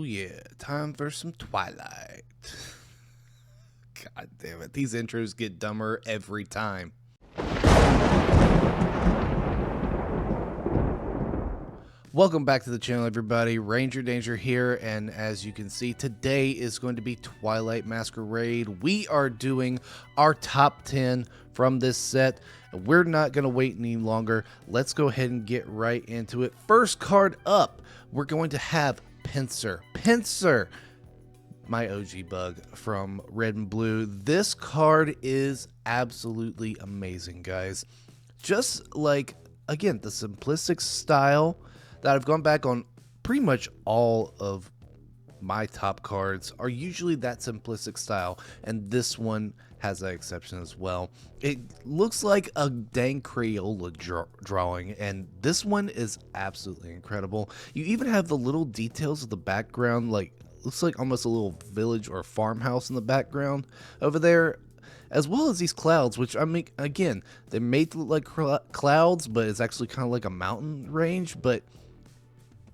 yeah, time for some Twilight. God damn it, these intros get dumber every time. Welcome back to the channel, everybody. Ranger Danger here, and as you can see, today is going to be Twilight Masquerade. We are doing our top 10 from this set, and we're not going to wait any longer. Let's go ahead and get right into it. First card up, we're going to have Pinsir, my OG bug from Red and Blue. This card is absolutely amazing, guys. Just like, again, the simplistic style that I've gone back on. Pretty much all of my top cards are usually that simplistic style, and this one has that exception as well. It looks like a dang Crayola drawing, and this one is absolutely incredible. You even have the little details of the background, like looks like almost a little village or farmhouse in the background over there, as well as these clouds, which, I mean, again, they're made to look like clouds, but it's actually kind of like a mountain range. But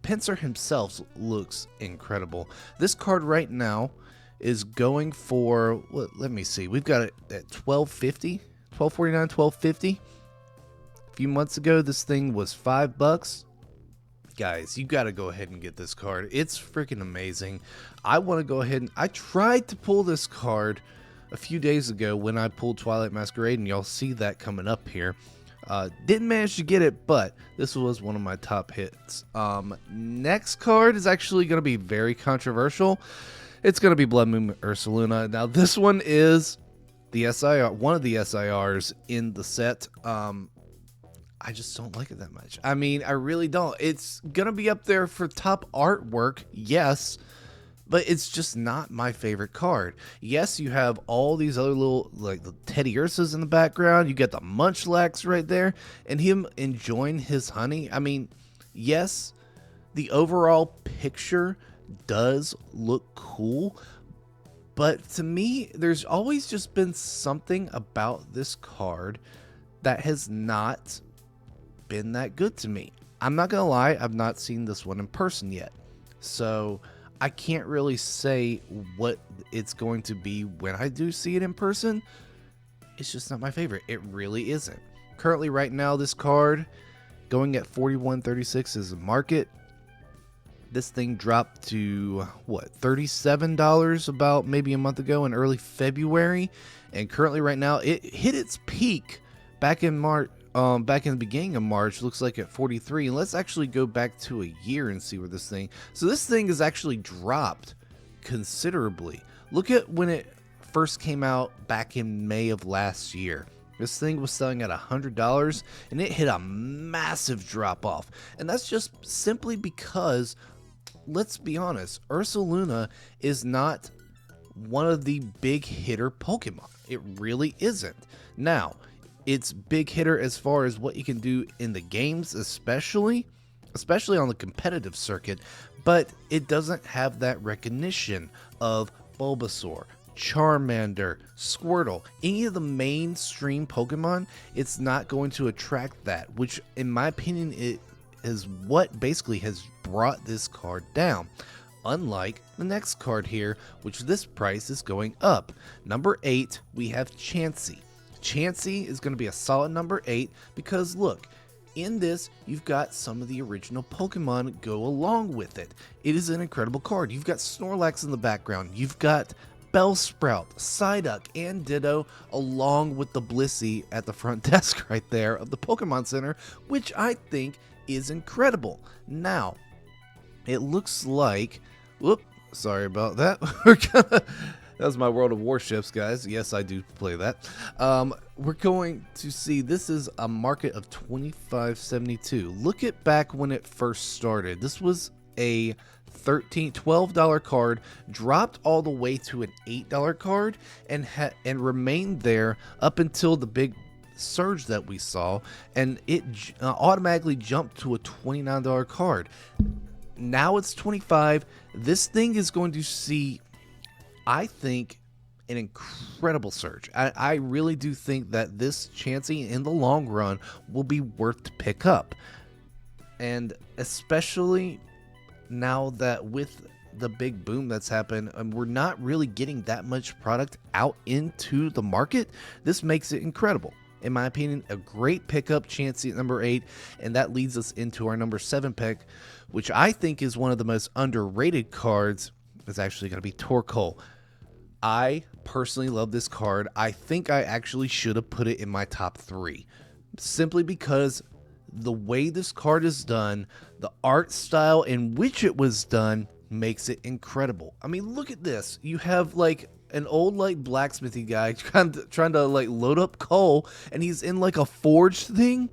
Pinsir himself looks incredible. This card right now is going for, let me see, we've got it at $12.50, $12.49, $12.50. A few months ago, this thing was $5. Guys, you got to go ahead and get this card. It's freaking amazing. I want to go ahead and, I tried to pull this card a few days ago when I pulled Twilight Masquerade, and y'all see that coming up here. Didn't manage to get it, but this was one of my top hits. Next card is actually going to be very controversial. It's going to be Blood Moon Ursaluna. Now, this one is the SIR, one of the SIRs in the set. I just don't like it that much. I mean, I really don't. It's going to be up there for top artwork, yes, but it's just not my favorite card. Yes, you have all these other little, like the Teddy Ursas in the background. You got the Munchlax right there, and him enjoying his honey. I mean, yes, the overall picture does look cool, but to me, there's always just been something about this card that has not been that good to me. I'm not gonna lie, I've not seen this one in person yet, so I can't really say what it's going to be when I do see it in person. It's just not my favorite. It really isn't. Currently, right now, this card going at $41.36 is the market. This thing dropped to, what, $37 about maybe a month ago in early February. And currently, right now, it hit its peak back in March. Back in the beginning of March, looks like at 43. And let's actually go back to a year and see where this thing. So this thing has actually dropped considerably. Look at when it first came out back in May of last year. This thing was selling at $100, and it hit a massive drop off. And that's just simply because, let's be honest, Ursaluna is not one of the big hitter Pokemon. It really isn't. Now, it's big hitter as far as what you can do in the games, especially on the competitive circuit, but it doesn't have that recognition of Bulbasaur, Charmander, Squirtle, any of the mainstream Pokemon. It's not going to attract that, which in my opinion it is what basically has brought this card down. Unlike the next card here, which this price is going up. Number 8, we have Chansey. Chansey is going to be a solid number 8 because, look, in this, you've got some of the original Pokemon go along with it. It is an incredible card. You've got Snorlax in the background. You've got Bellsprout, Psyduck, and Ditto, along with the Blissey at the front desk right there of the Pokemon Center, which I think is incredible. Now, it looks like... Whoop, sorry about that. We're gonna... That was my World of Warships, guys. Yes, I do play that. We're going to see, this is a market of $25.72. Look at back when it first started. This was a $12 card, dropped all the way to an $8 card, and remained there up until the big surge that we saw, and it automatically jumped to a $29 card. Now it's $25. This thing is going to see, I think, an incredible surge. I really do think that this Chansey in the long run will be worth to pick up. And especially now that with the big boom that's happened, and we're not really getting that much product out into the market, this makes it incredible. In my opinion, a great pickup, Chansey at number 8, and that leads us into our number 7 pick, which I think is one of the most underrated cards. It's actually going to be Torkoal. I personally love this card. I think I actually should have put it in my top 3, simply because the way this card is done, the art style in which it was done, makes it incredible. I mean, look at this. You have like an old like blacksmithy guy trying to like load up coal, and he's in like a forge thing.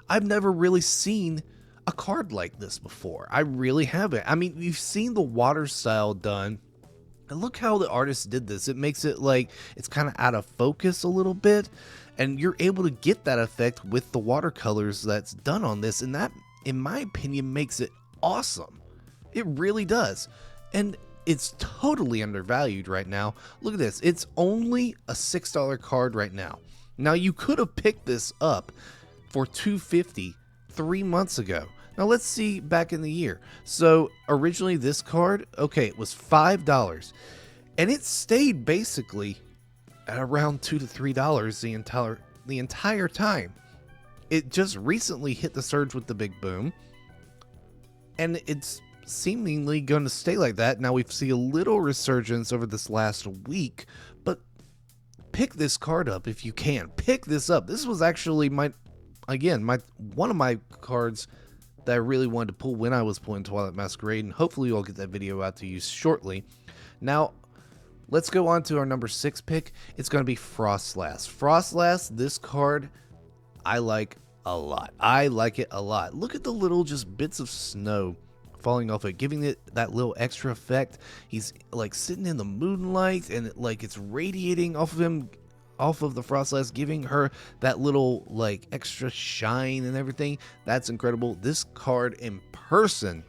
I've never really seen a card like this before. I really haven't. I mean, you've seen the water style done, and look how the artist did this. It makes it like it's kind of out of focus a little bit, and you're able to get that effect with the watercolors that's done on this, and that, in my opinion, makes it awesome. It really does. And it's totally undervalued right now. Look at this. It's only a $6 card right now. Now, you could have picked this up for $2.50 3 months ago. Now, let's see back in the year. So, originally this card, okay, it was $5. And it stayed basically at around $2 to $3 the entire time. It just recently hit the surge with the big boom, and it's seemingly going to stay like that. Now we see a little resurgence over this last week, but pick this card up if you can. Pick this up. This was actually one of my cards that I really wanted to pull when I was pulling Twilight Masquerade, and hopefully I'll get that video out to you shortly. Now, let's go on to our number 6 pick. It's going to be Frostlass. Frostlass, this card, I like a lot. I like it a lot. Look at the little just bits of snow falling off it, giving it that little extra effect. He's like sitting in the moonlight, and like it's radiating off of him, off of the Frostlass, giving her that little like extra shine and everything. That's incredible. This card in person,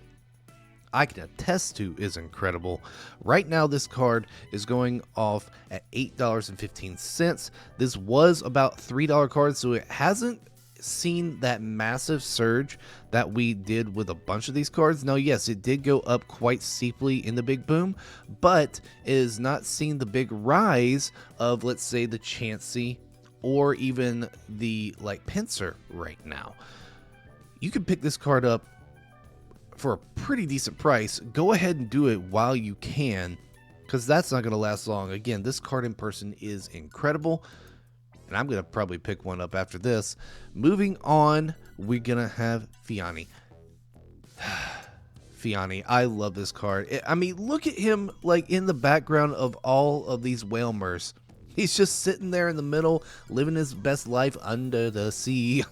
I can attest to, is incredible. Right now, this card is going off at $8.15. This was about $3 card, so it hasn't seen that massive surge that we did with a bunch of these cards. Now, yes, it did go up quite steeply in the big boom, but it has not seen the big rise of, let's say, the Chansey or even the like Pinsir right now. You can pick this card up for a pretty decent price. Go ahead and do it while you can, because that's not going to last long. Again, this card in person is incredible, and I'm going to probably pick one up after this. Moving on, we're going to have Phione. Phione, I love this card. I mean, look at him like in the background of all of these Whalmers. He's just sitting there in the middle, living his best life under the sea.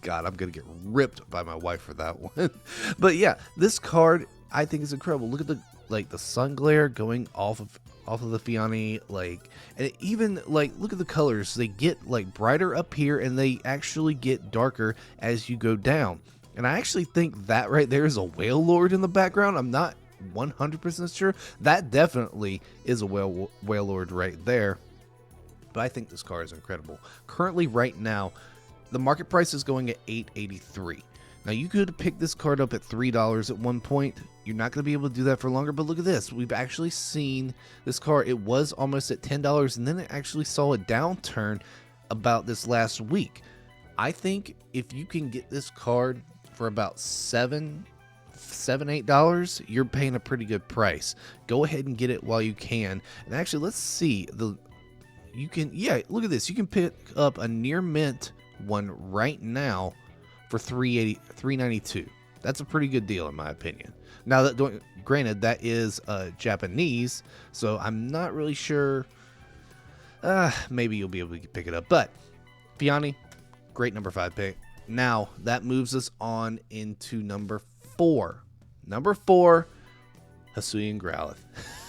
God, I'm going to get ripped by my wife for that one. But yeah, this card I think is incredible. Look at the sun glare going off of the Phione, like, and it even like, look at the colors. They get like brighter up here, and they actually get darker as you go down. And I actually think that right there is a Whale Lord in the background. I'm not 100% sure. That definitely is a Whale Lord right there. But I think this card is incredible. Currently, right now, the market price is going at $8.83. Now, you could pick this card up at $3 at one point. You're not going to be able to do that for longer, but look at this. We've actually seen this card. It was almost at $10, and then it actually saw a downturn about this last week. I think if you can get this card for about $8, you're paying a pretty good price. Go ahead and get it while you can. And actually, let's see. Look at this. You can pick up a near mint one right now for $3.92. That's a pretty good deal in my opinion. Now, granted, that is Japanese, so I'm not really sure. Maybe you'll be able to pick it up. But Phione, great number 5 pick. Now that moves us on into number 4. Number 4, Hisuian Growlithe.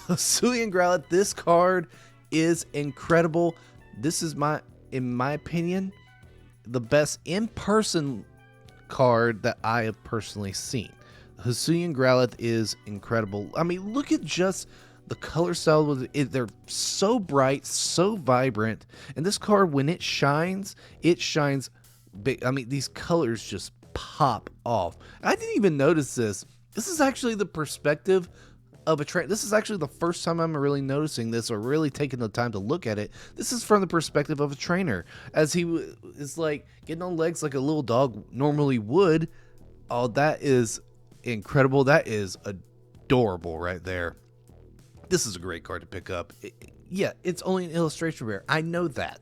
Hisuian Growlithe. This card is incredible. This is in my opinion, the best in-person card that I have personally seen. Hisuian Growlithe is incredible. I mean, look at just the color style with it. They're so bright, so vibrant, and this card, when it shines big. I mean, these colors just pop off. I didn't even notice this This is actually the perspective of a trainer. This is actually the first time I'm really noticing this or really taking the time to look at it. This is from the perspective of a trainer, as he is like getting on legs like a little dog normally would. Oh, that is incredible. That is adorable right there. This is a great card to pick up. Yeah, it's only an illustration rare. I know that,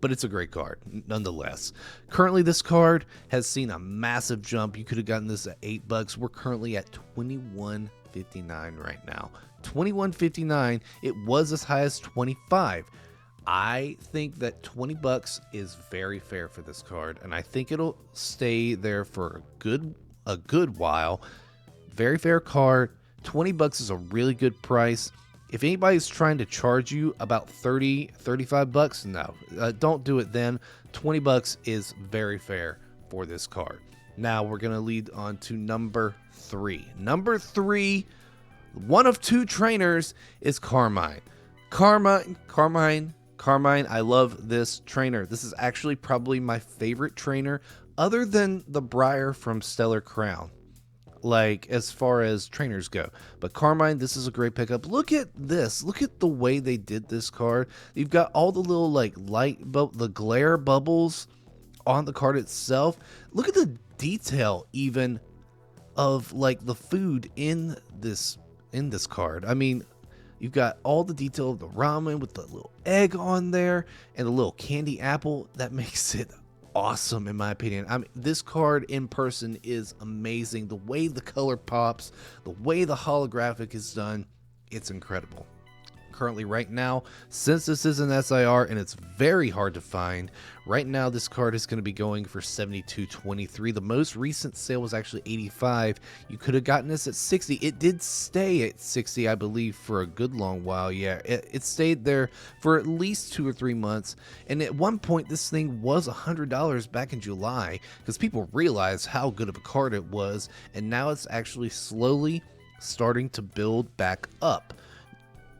but it's a great card nonetheless. Currently, this card has seen a massive jump. You could have gotten this at $8. We're currently at $21.59 right now. $21.59. It was as high as $25. I think that $20 is very fair for this card, and I think it'll stay there for a good while. Very fair card. $20 is a really good price. If anybody's trying to charge you about $35, no, don't do it then. $20 is very fair for this card. Now we're going to lead on to number 3. Number 3, one of 2 trainers, is Carmine. Carmine, I love this trainer. This is actually probably my favorite trainer other than the Briar from Stellar Crown, like as far as trainers go. But Carmine, this is a great pickup. Look at this. Look at the way they did this card. You've got all the little like the glare bubbles on the card itself. Look at the detail even of like the food in this card. I mean, you've got all the detail of the ramen with the little egg on there and the little candy apple. That makes it awesome in my opinion. I mean, this card in person is amazing. The way the color pops, the way the holographic is done, it's incredible. Currently right now, since this is an SIR and it's very hard to find, right now this card is going to be going for $72.23. The most recent sale was actually $85. You could have gotten this at $60. It did stay at $60, I believe, for a good long while. Yeah, it stayed there for at least 2 or 3 months, and at one point this thing was $100 back in July because people realized how good of a card it was, and now it's actually slowly starting to build back up.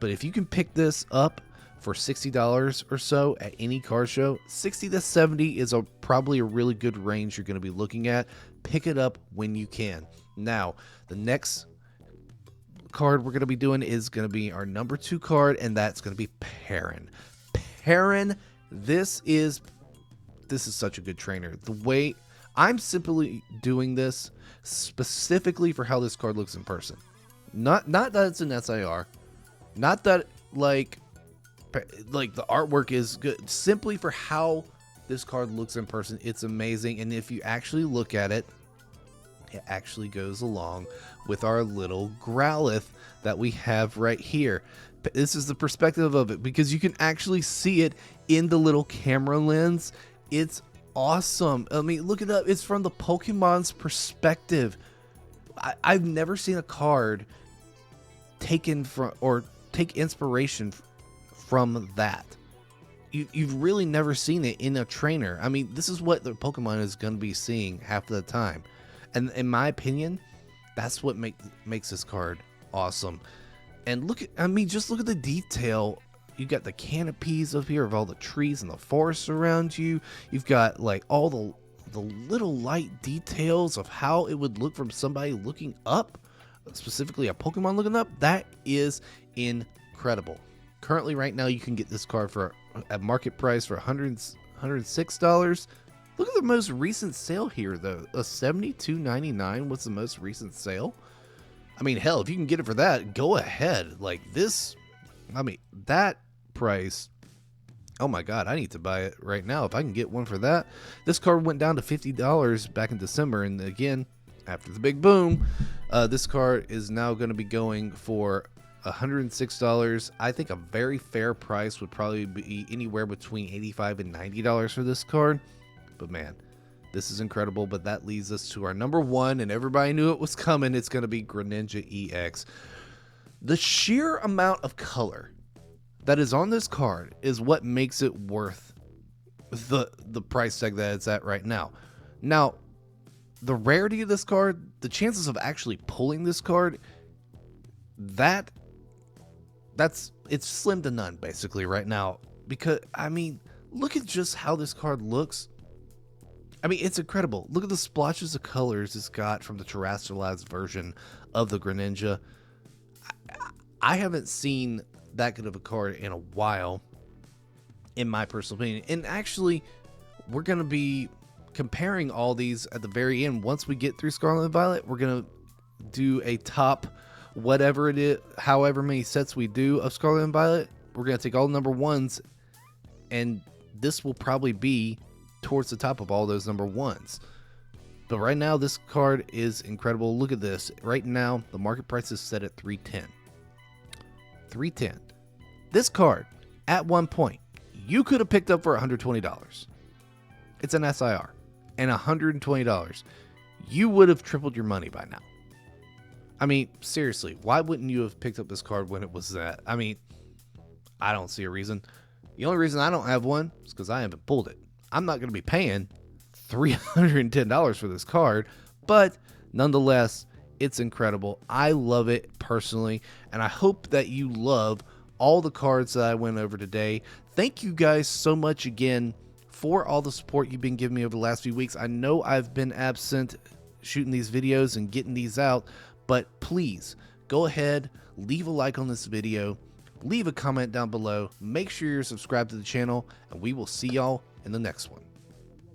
But if you can pick this up for $60 or so at any card show, 60 to 70 is probably a really good range you're going to be looking at. Pick it up when you can. Now, the next card we're going to be doing is going to be our number 2 card, and that's going to be Perrin. Perrin, this is such a good trainer. The way I'm simply doing this specifically for how this card looks in person. Not that it's an SIR. Not that like the artwork is good, simply for how this card looks in person. It's amazing, and if you actually look at it, it actually goes along with our little Growlithe that we have right here. This is the perspective of it because you can actually see it in the little camera lens. It's awesome. I mean, look it up. It's from the Pokemon's perspective. I've never seen a card taken from or take inspiration from that. You've really never seen it in a trainer. I mean, this is what the Pokemon is going to be seeing half the time, and in my opinion, that's what makes this card awesome. And just look at the detail. You got the canopies up here of all the trees and the forests around you. You've got like all the little light details of how it would look from somebody looking up, specifically a Pokemon looking up. That is incredible. Currently right now you can get this card for at market price for $106. Look at the most recent sale here though. A $72.99 was the most recent sale. I mean, hell, if you can get it for that, go ahead. Like this, I mean, that price, oh my god, I need to buy it right now if I can get one for that. This card went down to $50 back in December, and again, after the big boom, this card is now going to be going for $106. I think a very fair price would probably be anywhere between $85 and $90 for this card. But man, this is incredible. But that leads us to our number 1, and everybody knew it was coming. It's going to be Greninja EX. The sheer amount of color that is on this card is what makes it worth the price tag that it's at right now. Now, the rarity of this card, the chances of actually pulling this card, it's slim to none basically right now, because I mean, look at just how this card looks. I mean, it's incredible. Look at the splotches of colors it's got from the terrestrialized version of the Greninja. I haven't seen that good of a card in a while, in my personal opinion. And actually, we're going to be comparing all these at the very end. Once we get through Scarlet and Violet, we're going to do a top whatever it is, however many sets we do of Scarlet and Violet. We're going to take all the number ones, and this will probably be towards the top of all those number ones. But right now, this card is incredible. Look at this. Right now, the market price is set at $310. $310. This card, at one point, you could have picked up for $120. It's an SIR. And $120. You would have tripled your money by now. I mean, seriously, why wouldn't you have picked up this card when it was that? I mean, I don't see a reason. The only reason I don't have one is because I haven't pulled it. I'm not going to be paying $310 for this card, but nonetheless, it's incredible. I love it personally, and I hope that you love all the cards that I went over today. Thank you guys so much again for all the support you've been giving me over the last few weeks. I know I've been absent shooting these videos and getting these out, but please go ahead, leave a like on this video, leave a comment down below, make sure you're subscribed to the channel, and we will see y'all in the next one.